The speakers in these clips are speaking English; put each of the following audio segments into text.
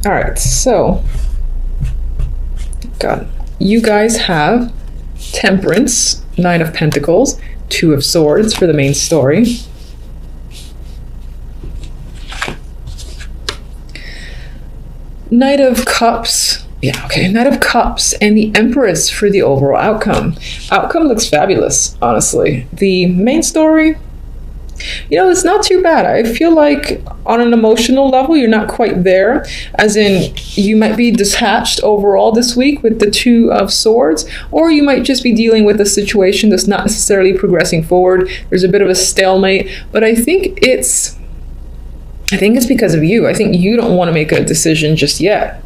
All right, so God, you guys have Temperance, Nine of Pentacles, Two of Swords for the main story. Knight of Cups. Yeah, okay. Knight of Cups and the Empress for the overall outcome. Outcome looks fabulous, honestly. The main story, it's not too bad. I feel like on an emotional level, you're not quite there. As in, you might be detached overall this week with the Two of Swords, or you might just be dealing with a situation that's not necessarily progressing forward. There's a bit of a stalemate, but I think it's because of you. I think you don't want to make a decision just yet.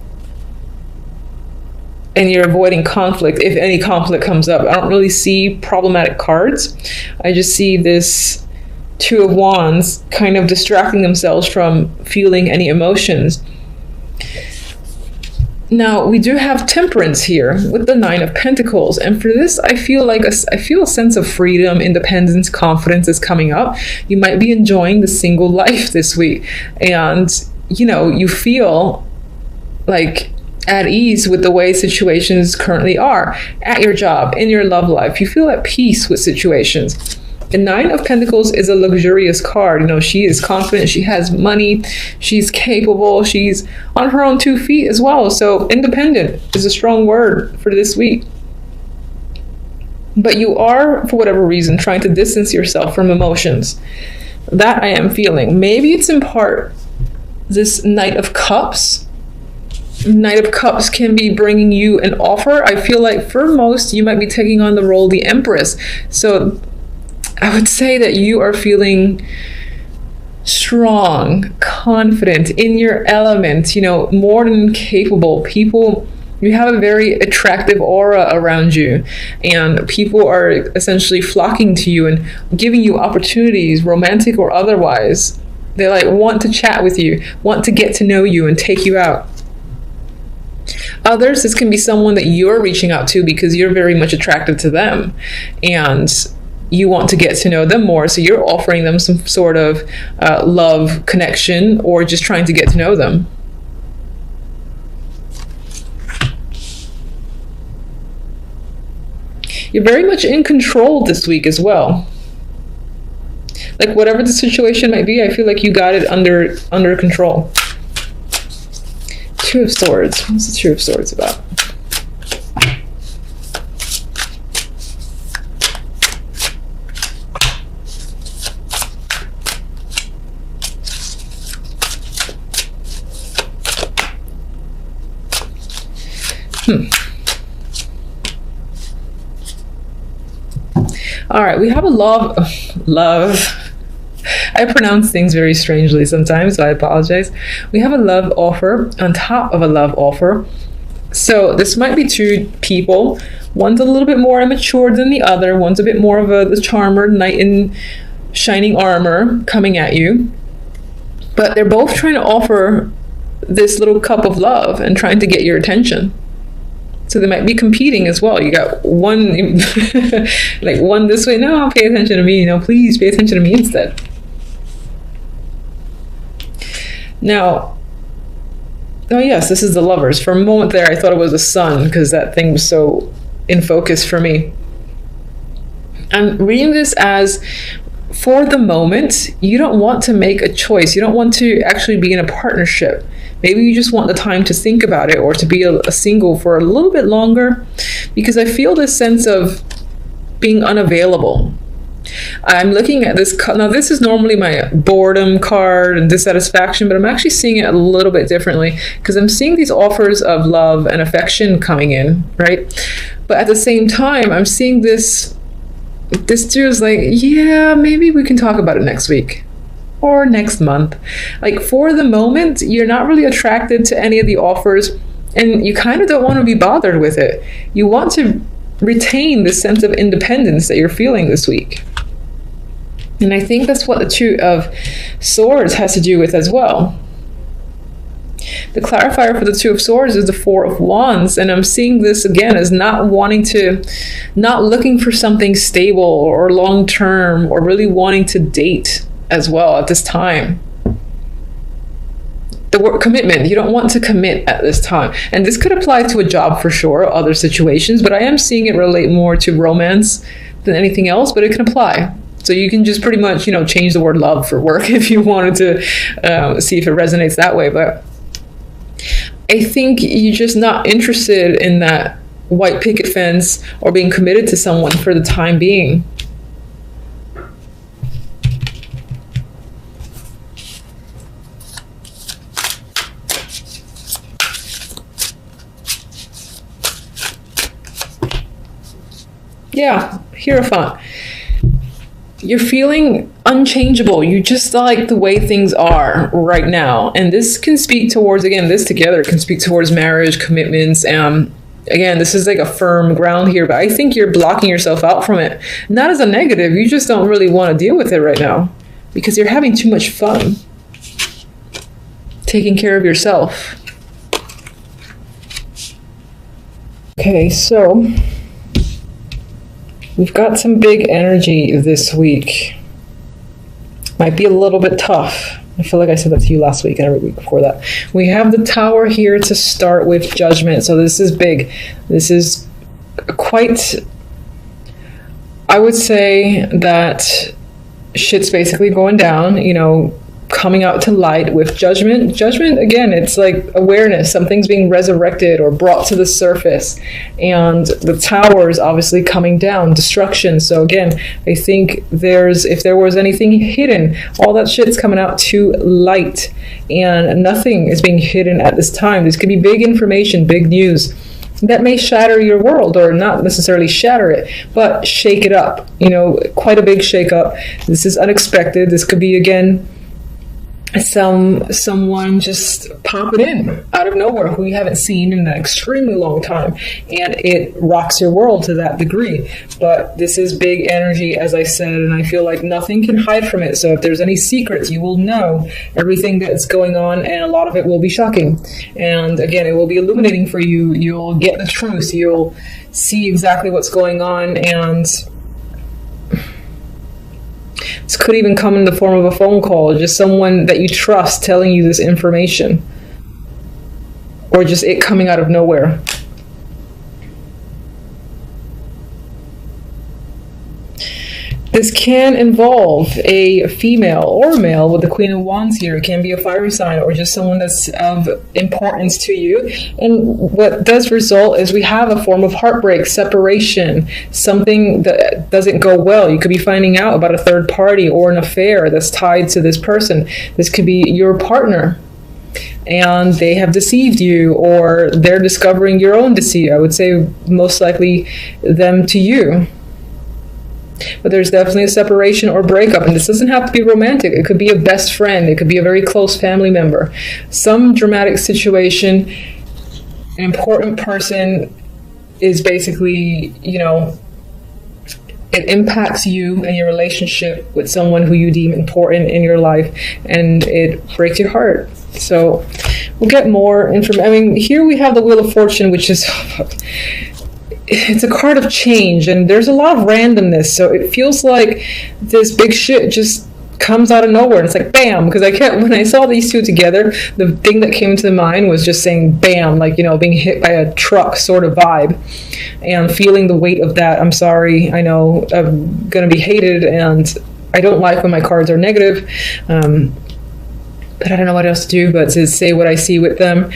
And you're avoiding conflict if any conflict comes up. I don't really see problematic cards. I just see this Two of Wands kind of distracting themselves from feeling any emotions. Now, we do have Temperance here with the Nine of Pentacles. And for this, I feel a sense of freedom, independence, confidence is coming up. You might be enjoying the single life this week. And, you feel like at ease with the way situations currently are at your job, in your love life. You feel at peace with situations. The Nine of Pentacles is a luxurious card. She is confident, she has money, she's capable, she's on her own 2 feet as well. So independent is a strong word for this week. But you are, for whatever reason, trying to distance yourself from emotions. That I am feeling. Maybe it's in part this Knight of Cups. Knight of Cups can be bringing you an offer. I feel like for most, you might be taking on the role of the Empress. So I would say that you are feeling strong, confident, in your element, more than capable. You have a very attractive aura around you, and people are essentially flocking to you and giving you opportunities, romantic or otherwise. They want to chat with you, want to get to know you and take you out. Others, this can be someone that you're reaching out to because you're very much attracted to them and you want to get to know them more. So you're offering them some sort of love connection or just trying to get to know them. You're very much in control this week as well. Like whatever the situation might be, I feel like you got it under control. Two of Swords. What's the Two of Swords about? All right, we have a love. I pronounce things very strangely sometimes, so I apologize. We have a love offer on top of a love offer. So this might be two people. One's a little bit more immature than the other. One's a bit more of the charmer, knight in shining armor coming at you. But they're both trying to offer this little cup of love and trying to get your attention. So they might be competing as well. You got one, like one this way. No, pay attention to me. Please pay attention to me instead. Now, oh yes, this is the Lovers. For a moment there, I thought it was the Sun because that thing was so in focus for me. I'm reading this as, for the moment, you don't want to make a choice. You don't want to actually be in a partnership. Maybe you just want the time to think about it or to be a single for a little bit longer, because I feel this sense of being unavailable. I'm looking at this. Now, this is normally my boredom card and dissatisfaction, but I'm actually seeing it a little bit differently because I'm seeing these offers of love and affection coming in, right? But at the same time, I'm seeing this dude is like, yeah, maybe we can talk about it next week. Or next month. Like for the moment, you're not really attracted to any of the offers and you kind of don't want to be bothered with it. You want to retain the sense of independence that you're feeling this week. And I think that's what the Two of Swords has to do with as well. The clarifier for the Two of Swords is the Four of Wands, and I'm seeing this again as not looking for something stable or long-term or really wanting to date as well at this time. the word commitment. You don't want to commit at this time. And this could apply to a job for sure, or other situations, but I am seeing it relate more to romance than anything else, but it can apply. So you can just pretty much, change the word love for work if you wanted to see if it resonates that way. But I think you're just not interested in that white picket fence or being committed to someone for the time being. Yeah, Hierophant. You're feeling unchangeable. You just like the way things are right now. And this can speak towards, again, this together can speak towards marriage, commitments. Again, this is like a firm ground here, but I think you're blocking yourself out from it. Not as a negative, you just don't really want to deal with it right now because you're having too much fun taking care of yourself. Okay, so we've got some big energy this week. Might be a little bit tough. I feel like I said that to you last week and every week before that. We have the Tower here to start with, Judgment. So this is big. This is quite, I would say that shit's basically going down, coming out to light with Judgment. Judgment, again, it's like awareness. Something's being resurrected or brought to the surface. And the Tower is obviously coming down, destruction. So again, I think if there was anything hidden, all that shit's coming out to light. And nothing is being hidden at this time. This could be big information, big news that may shatter your world, or not necessarily shatter it, but shake it up. Quite a big shake up. This is unexpected. This could be, again, someone just popping in out of nowhere who you haven't seen in an extremely long time, and it rocks your world to that degree. But this is big energy, as I said, and I feel like nothing can hide from it. So if there's any secrets, you will know everything that's going on, and a lot of it will be shocking. And again, it will be illuminating for you. You'll get the truth. You'll see exactly what's going on, and this could even come in the form of a phone call, just someone that you trust telling you this information, or just it coming out of nowhere. This can involve a female or a male with the Queen of Wands here. It can be a fiery sign or just someone that's of importance to you. And what does result is we have a form of heartbreak, separation, something that doesn't go well. You could be finding out about a third party or an affair that's tied to this person. This could be your partner, and they have deceived you, or they're discovering your own deceit. I would say most likely them to you. But there's definitely a separation or breakup, and this doesn't have to be romantic. It could be a best friend. It could be a very close family member. Some dramatic situation, an important person is basically, it impacts you and your relationship with someone who you deem important in your life, and it breaks your heart. So we'll get more information. Here we have the Wheel of Fortune, which is... it's a card of change, and there's a lot of randomness, so it feels like this big shit just comes out of nowhere, and it's like bam, because when I saw these two together, the thing that came to mind was just saying bam, like being hit by a truck sort of vibe, and feeling the weight of that. I'm sorry, I know I'm gonna be hated, and I don't like when my cards are negative, but I don't know what else to do but to say what I see with them.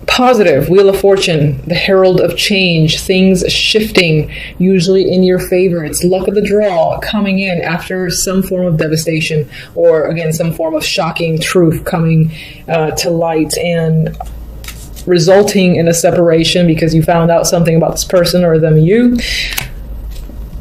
Positive, Wheel of Fortune, the herald of change, things shifting, usually in your favor. It's luck of the draw coming in after some form of devastation, or again, some form of shocking truth coming to light and resulting in a separation because you found out something about this person or them you.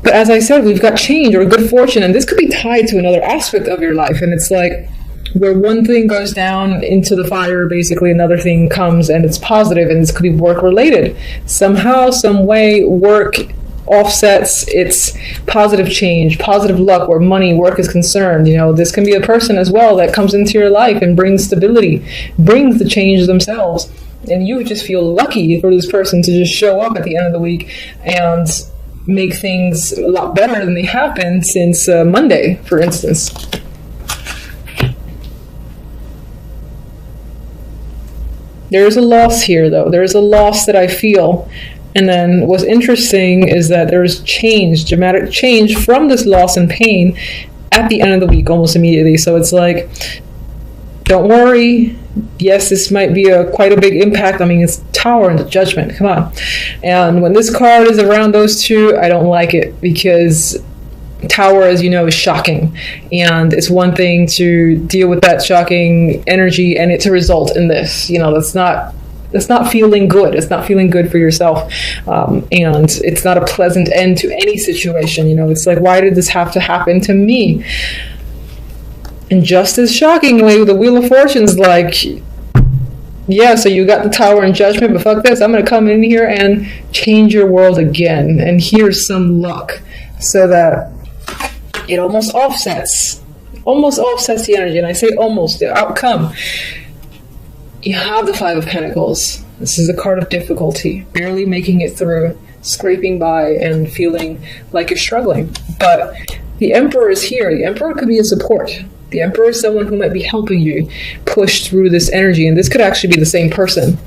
But as I said, we've got change or good fortune, and this could be tied to another aspect of your life, and it's like where one thing goes down into the fire, basically another thing comes, and it's positive, and this could be work related. Somehow, some way, work offsets its positive change, positive luck where money, work is concerned. This can be a person as well that comes into your life and brings stability, brings the change themselves, and you just feel lucky for this person to just show up at the end of the week and make things a lot better than they have been since Monday, for instance. There is a loss here, though. There is a loss that I feel. And then what's interesting is that there's change, dramatic change from this loss and pain at the end of the week, almost immediately. So it's like, don't worry. Yes, this might be quite a big impact. I mean, it's Tower and the Judgment. Come on. And when this card is around those two, I don't like it, because Tower, as you know, is shocking. And it's one thing to deal with that shocking energy and it to result in this. That's not feeling good. It's not feeling good for yourself. And it's not a pleasant end to any situation. It's like, why did this have to happen to me? And just as shockingly, the Wheel of Fortune's like, yeah, so you got the Tower and Judgment, but fuck this, I'm going to come in here and change your world again. And here's some luck. So that it almost offsets the energy. And I say almost, the outcome. You have the Five of Pentacles. This is a card of difficulty, barely making it through, scraping by and feeling like you're struggling. But the Emperor is here. The Emperor could be a support. The Emperor is someone who might be helping you push through this energy. And this could actually be the same person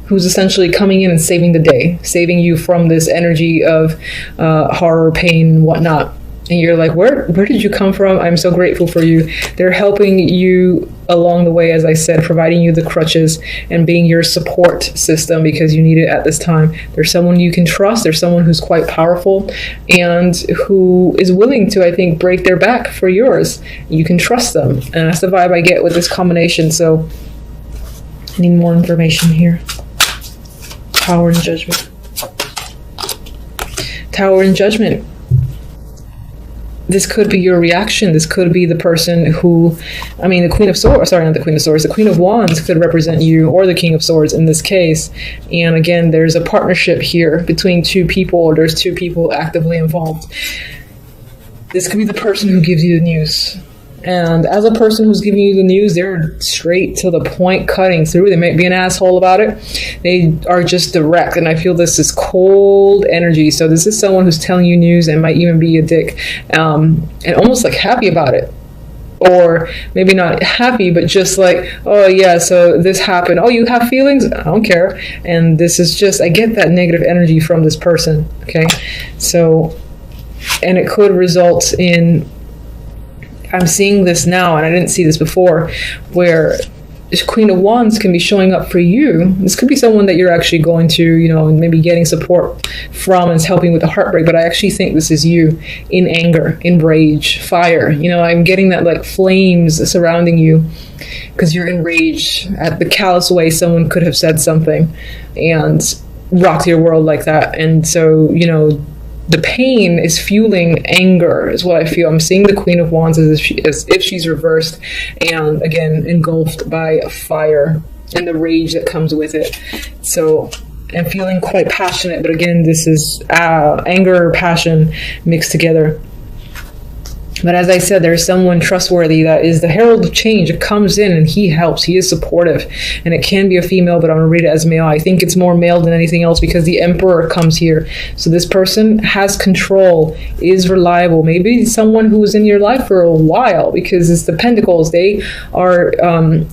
who's essentially coming in and saving the day, saving you from this energy of horror, pain, whatnot. And you're like, where did you come from? I'm so grateful for you. They're helping you along the way, as I said, providing you the crutches and being your support system because you need it at this time. There's someone you can trust. There's someone who's quite powerful and who is willing to, I think, break their back for yours. You can trust them. And that's the vibe I get with this combination. So I need more information here. Tower and Judgment. Tower and Judgment. This could be your reaction. This could be the person who, the Queen of Swords, sorry, not the Queen of Swords, the Queen of Wands could represent you, or the King of Swords in this case. And again, there's a partnership here between two people, or there's two people actively involved. This could be the person who gives you the news. And as a person who's giving you the news, they're straight to the point, cutting through. They might be an asshole about it. They are just direct. And I feel this is cold energy. So this is someone who's telling you news and might even be a dick. And almost like happy about it. Or maybe not happy, but just like, oh yeah, so this happened. Oh, you have feelings? I don't care. And this is just, I get that negative energy from this person. Okay. So, and it could result in, I'm seeing this now, and I didn't see this before, where this Queen of Wands can be showing up for you. This could be someone that you're actually going to, maybe getting support from and is helping with the heartbreak. But I actually think this is you in anger, in rage, fire. I'm getting that like flames surrounding you because you're enraged at the callous way someone could have said something and rocked your world like that. And so, the pain is fueling anger is what I feel. I'm seeing the Queen of Wands as if she's reversed and, again, engulfed by fire and the rage that comes with it. So I'm feeling quite passionate, but again, this is anger, passion mixed together. But as I said, there's someone trustworthy that is the herald of change. It comes in and he helps. He is supportive. And it can be a female, but I'm going to read it as male. I think it's more male than anything else because the Emperor comes here. So this person has control, is reliable. Maybe someone who was in your life for a while because it's the Pentacles. They are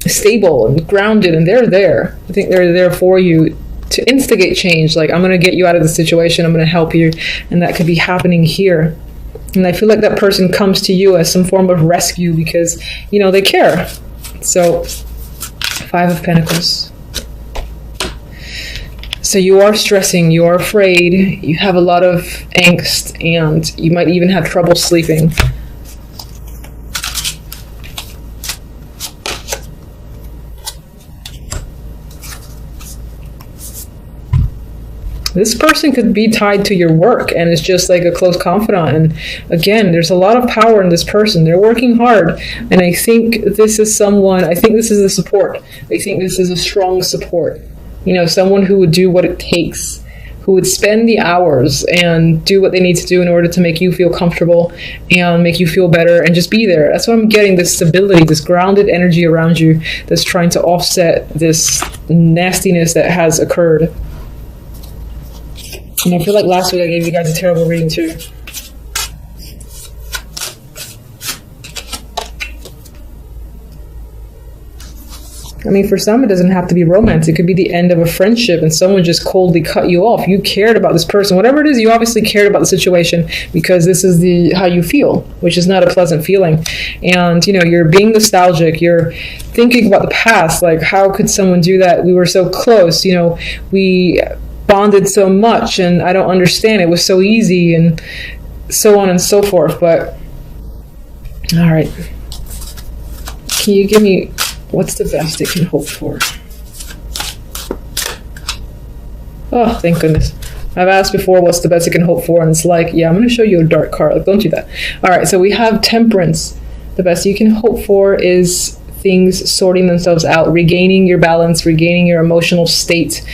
stable and grounded and they're there. I think they're there for you to instigate change. Like, I'm going to get you out of the situation. I'm going to help you. And that could be happening here. And I feel like that person comes to you as some form of rescue because, they care. So, Five of Pentacles. So you are stressing, you are afraid, you have a lot of angst, and you might even have trouble sleeping. This person could be tied to your work and is just like a close confidant. And again, there's a lot of power in this person. They're working hard. And I think this is someone, I think this is a support. I think this is a strong support. Someone who would do what it takes, who would spend the hours and do what they need to do in order to make you feel comfortable and make you feel better and just be there. That's what I'm getting, this stability, this grounded energy around you that's trying to offset this nastiness that has occurred. And I feel like last week I gave you guys a terrible reading too. I mean, for some, it doesn't have to be romance. It could be the end of a friendship and someone just coldly cut you off. You cared about this person. Whatever it is, you obviously cared about the situation because this is how you feel, which is not a pleasant feeling. And, you're being nostalgic. You're thinking about the past. Like, how could someone do that? We were so close. We bonded so much, and I don't understand. It was so easy, and so on and so forth. But, all right. Can you give me... what's the best it can hope for? Oh, thank goodness. I've asked before, what's the best it can hope for? And it's like, yeah, I'm going to show you a dark card. Like, don't do that. All right, so we have Temperance. The best you can hope for is things sorting themselves out, regaining your balance, regaining your emotional state,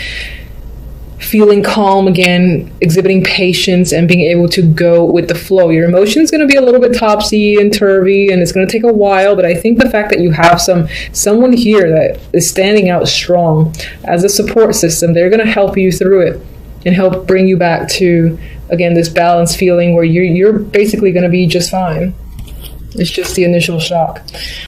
feeling calm again, exhibiting patience, and being able to go with the flow. Your emotions going to be a little bit topsy and turvy, and it's going to take a while, but I think the fact that you have someone here that is standing out strong as a support system, they're going to help you through it and help bring you back to, again, this balanced feeling where you're basically going to be just fine. It's just the initial shock.